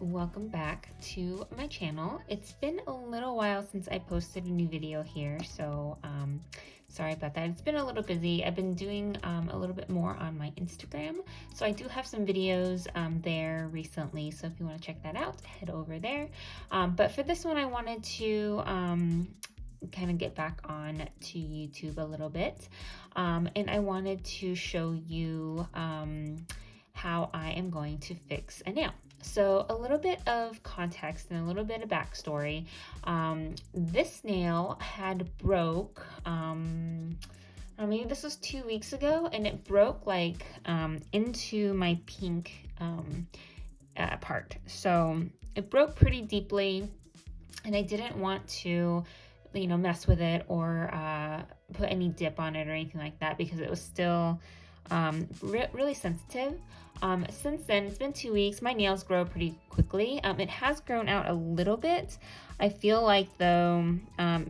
welcome back to my channel. It's been a little while since I posted a new video here, so sorry about that. It's been a little busy. I've been doing a little bit more on my Instagram, so I do have some videos there recently, so if you want to check that out, head over there. But for this one, I wanted to kind of get back on to YouTube a little bit, and I wanted to show you how I am going to fix a nail. So a little bit of context and a little bit of backstory. This nail had broke, maybe this was 2 weeks ago, and it broke like into my pink part. So it broke pretty deeply, and I didn't want to, you know, mess with it or put any dip on it or anything like that because it was still really sensitive. Since then, it's been 2 weeks. My nails grow pretty quickly. It has grown out a little bit. I feel like though,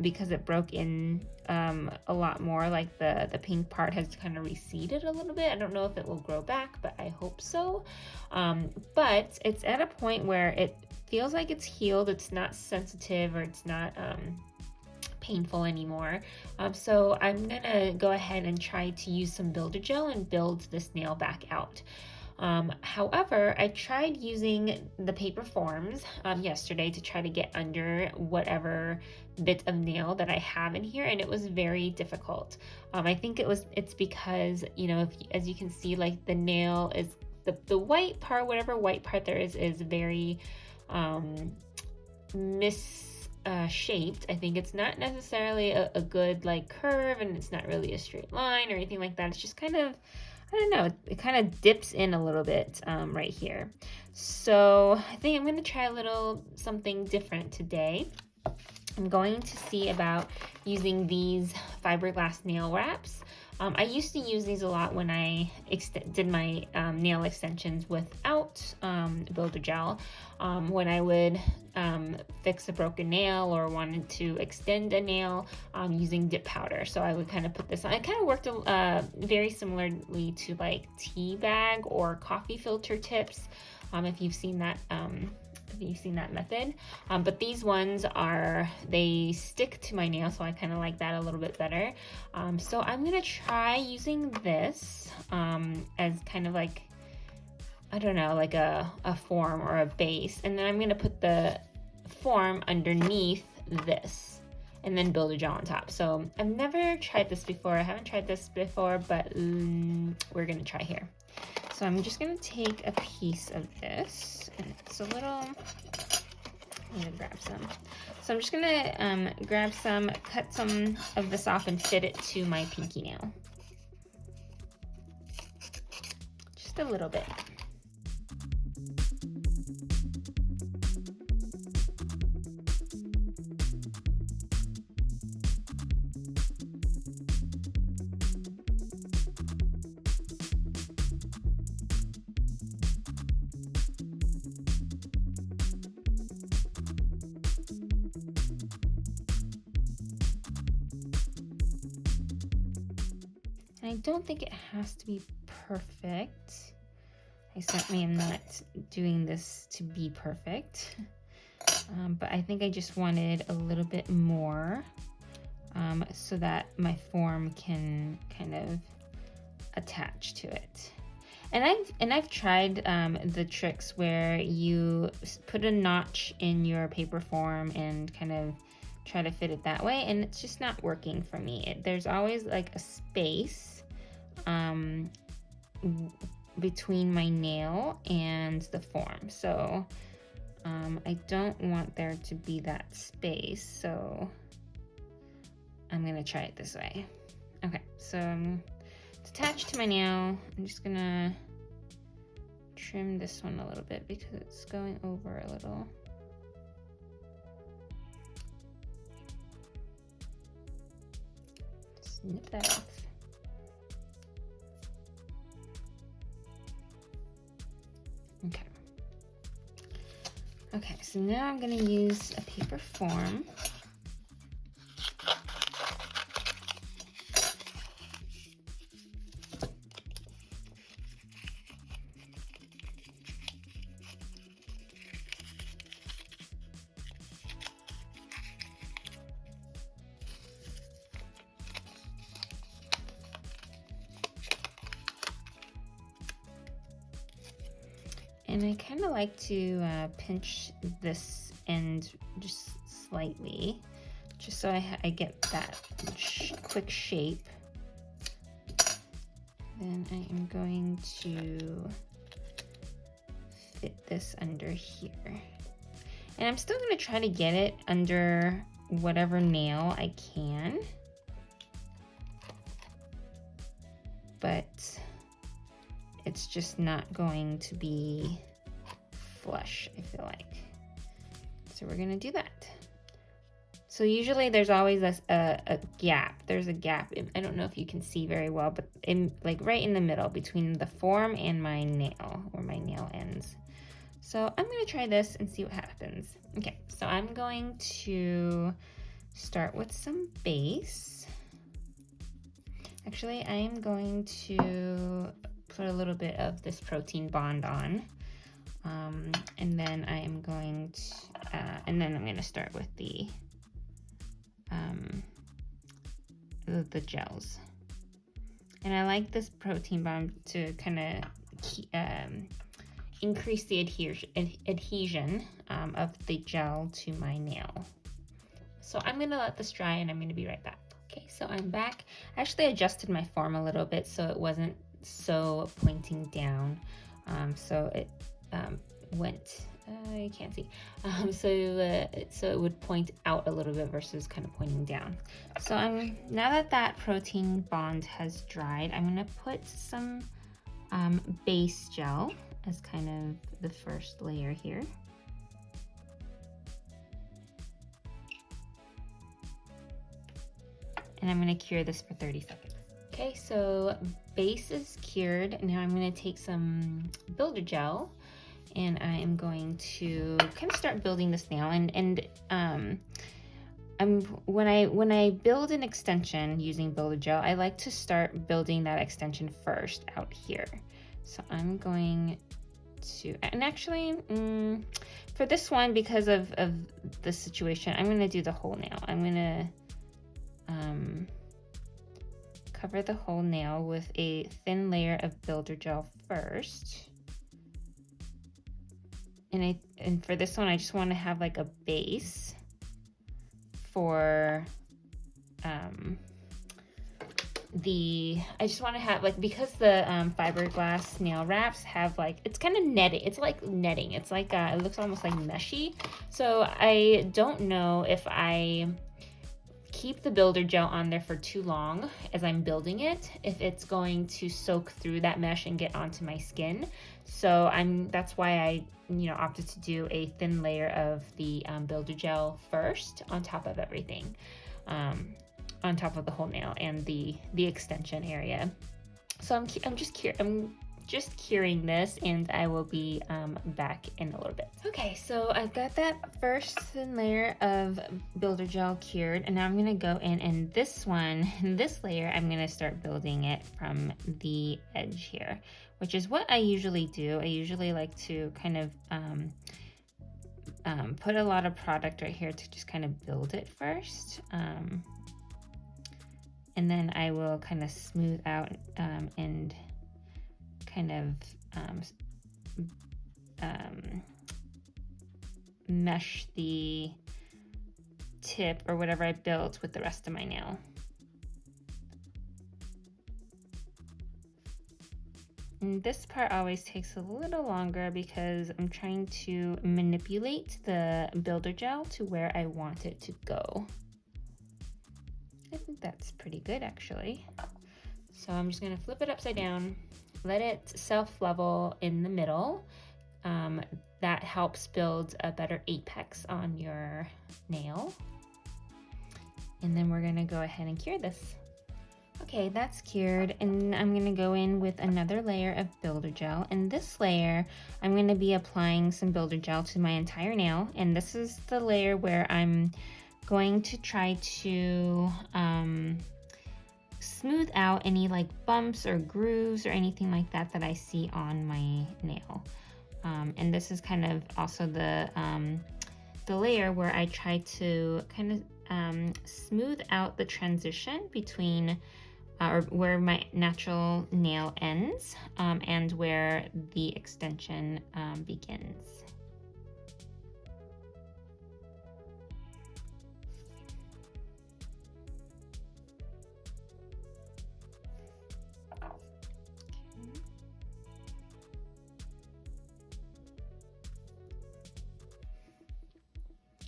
because it broke in a lot more, like the pink part has kind of receded a little bit. I don't know if it will grow back, but I hope so. But it's at a point where it feels like it's healed. It's not sensitive or it's not painful anymore. So I'm gonna go ahead and try to use some builder gel and build this nail back out. However, I tried using the paper forms yesterday to try to get under whatever bit of nail that I have in here, and it was very difficult. I think it's because, you know, as you can see, like the nail is the white part, whatever white part there is very shaped. I think it's not necessarily a good like curve, and it's not really a straight line or anything like that. It's just kind of, I don't know, it kind of dips in a little bit right here. So I think I'm going to try a little something different today. I'm going to see about using these fiberglass nail wraps. I used to use these a lot when I did my nail extensions without builder gel. When I would fix a broken nail or wanted to extend a nail using dip powder. So I would kind of put this on. It kind of worked very similarly to like tea bag or coffee filter tips, if you've seen that. Method, but these ones they stick to my nail, so I kind of like that a little bit better. So I'm gonna try using this as kind of like, I don't know, like a form or a base, and then I'm gonna put the form underneath this and then build a gel on top. So I've never tried this before. I haven't tried this before, but we're gonna try here. So I'm just gonna take a piece of this, and it's a little, I'm gonna grab some. So I'm just gonna grab some, cut some of this off and fit it to my pinky nail. Just a little bit. I don't think it has to be perfect. I certainly am not doing this to be perfect, but I think I just wanted a little bit more so that my form can kind of attach to it. And I've tried the tricks where you put a notch in your paper form and kind of try to fit it that way, and it's just not working for me. There's always like a space between my nail and the form, so I don't want there to be that space, so I'm gonna try it this way. Okay, so it's attached to my nail. I'm just gonna trim this one a little bit because it's going over a little. Snip that off. Okay. Okay, so now I'm going to use a paper form. And I kind of like to pinch this end just slightly, just so I get that quick shape. Then I am going to fit this under here. And I'm still going to try to get it under whatever nail I can. But it's just not going to be flush, I feel like. So we're gonna do that. So usually there's always a gap. There's a gap. I don't know if you can see very well, but like right in the middle between the form and my nail, where my nail ends. So I'm gonna try this and see what happens. Okay, so I'm going to start with some base. Actually, I am going to put a little bit of this protein bond on, and then I am going to, and then I'm going to start with the gels. And I like this protein bond to kind of increase the adhesion of the gel to my nail. So I'm going to let this dry, and I'm going to be right back. Okay, so I'm back. I actually adjusted my form a little bit so it wasn't so pointing down. So it went, you can't see. So it would point out a little bit versus kind of pointing down. So now that protein bond has dried, I'm gonna put some base gel as kind of the first layer here. And I'm gonna cure this for 30 seconds. Okay, so base is cured. Now I'm gonna take some builder gel, and I am going to kind of start building this nail. When I build an extension using builder gel, I like to start building that extension first out here. So I'm going to, and actually, for this one, because of the situation, I'm gonna do the whole nail. I'm gonna cover the whole nail with a thin layer of builder gel first. And for this one, I just want to have like a base for I just want to have like, because the fiberglass nail wraps have like, it's kind of netting. It's like netting. It's like, it looks almost like meshy. So I don't know if I keep the builder gel on there for too long as I'm building it, if it's going to soak through that mesh and get onto my skin. So that's why I opted to do a thin layer of the builder gel first on top of everything, on top of the whole nail and the extension area. So I'm just curing this, and I will be back in a little bit. Okay, so I've got that first thin layer of builder gel cured, and now I'm gonna go in this layer, I'm gonna start building it from the edge here, which is what I usually do. I usually like to kind of put a lot of product right here to just kind of build it first. And then I will kind of smooth out and kind of mesh the tip or whatever I built with the rest of my nail. And this part always takes a little longer because I'm trying to manipulate the builder gel to where I want it to go. I think that's pretty good actually. So I'm just gonna flip it upside down, let it self-level in the middle. That helps build a better apex on your nail. And then we're gonna go ahead and cure this. Okay, that's cured, and I'm gonna go in with another layer of builder gel. And this layer, I'm gonna be applying some builder gel to my entire nail. And this is the layer where I'm going to try to smooth out any like bumps or grooves or anything like that that I see on my nail. And this is kind of also the layer where I try to kind of smooth out the transition between or where my natural nail ends, and where the extension begins.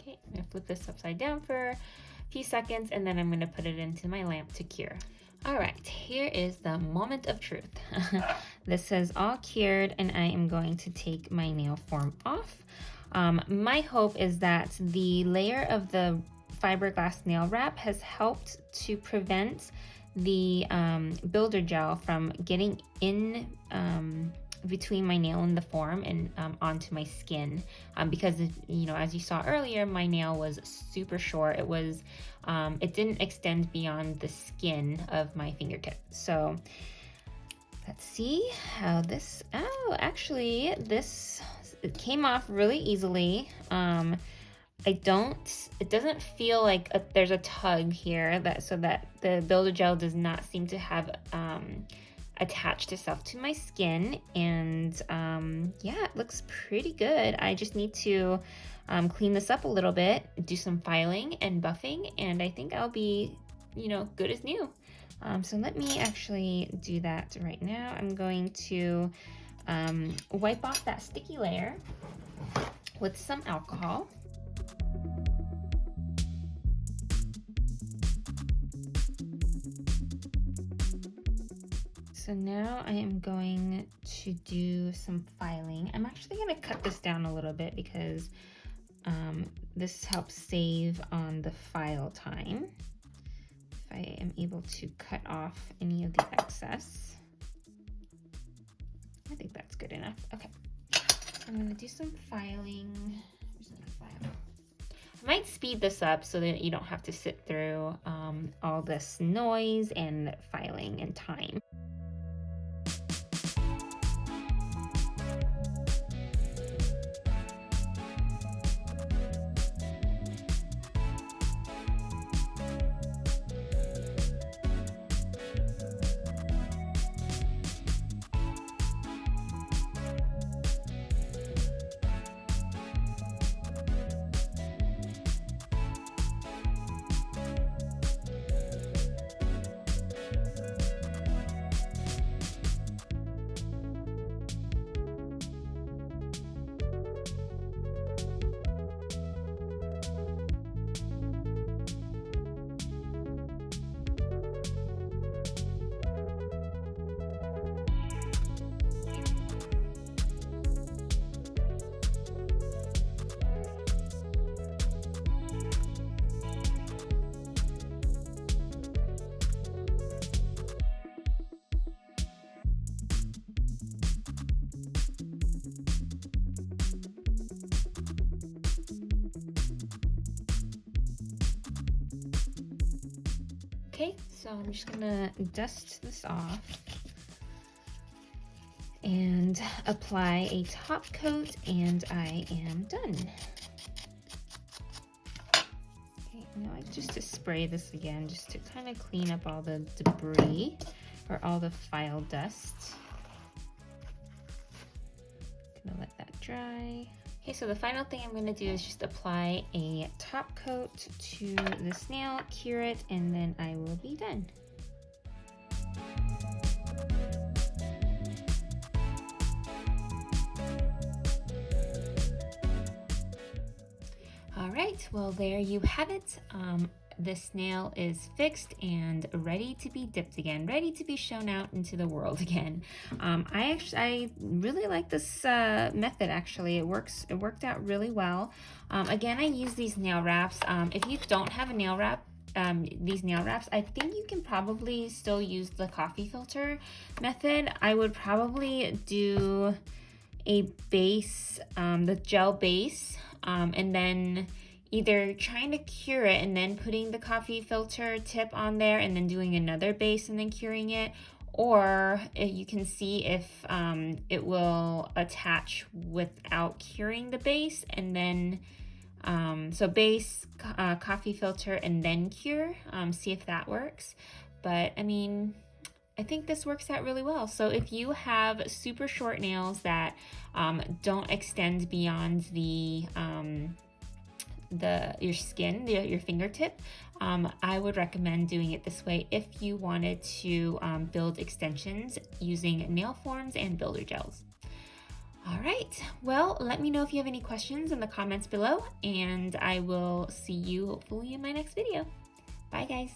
Okay, I'm gonna flip this upside down for a few seconds, and then I'm gonna put it into my lamp to cure. All right, here is the moment of truth. This is all cured, and I am going to take my nail form off. My hope is that the layer of the fiberglass nail wrap has helped to prevent the builder gel from getting in between my nail and the form and onto my skin, because you know, as you saw earlier, my nail was super short. It didn't extend beyond the skin of my fingertip. So let's see how this, oh, actually it came off really easily. It doesn't feel like there's a tug here, so that the builder gel does not seem to have attached itself to my skin. And yeah, it looks pretty good. I just need to clean this up a little bit, do some filing and buffing, and I think I'll be, you know, good as new. So let me actually do that right now. I'm going to wipe off that sticky layer with some alcohol. So now I am going to do some filing. I'm actually going to cut this down a little bit because this helps save on the file time. If I am able to cut off any of the excess. I think that's good enough. Okay, I'm going to do some filing. Where's the file? I might speed this up so that you don't have to sit through all this noise and filing and time. Okay, so I'm just gonna dust this off and apply a top coat, and I am done. Okay, now I just to spray this again, just to kind of clean up all the debris or all the file dust. Gonna let that dry. Okay, so the final thing I'm going to do is just apply a top coat to this nail, cure it, and then I will be done. All right, well, there you have it. This nail is fixed and ready to be dipped again, ready to be shown out into the world again. I really like this method. Actually, it worked out really well. Again, I use these nail wraps. If you don't have a nail wrap, these nail wraps, I think you can probably still use the coffee filter method. I would probably do a base, the gel base, and then either trying to cure it and then putting the coffee filter tip on there and then doing another base and then curing it, or you can see if it will attach without curing the base, and then so base, coffee filter, and then cure, see if that works. but I mean, I think this works out really well. So if you have super short nails that don't extend beyond your skin, your fingertip, I would recommend doing it this way if you wanted to build extensions using nail forms and builder gels. All right, well, let me know if you have any questions in the comments below, and I will see you hopefully in my next video. Bye, guys.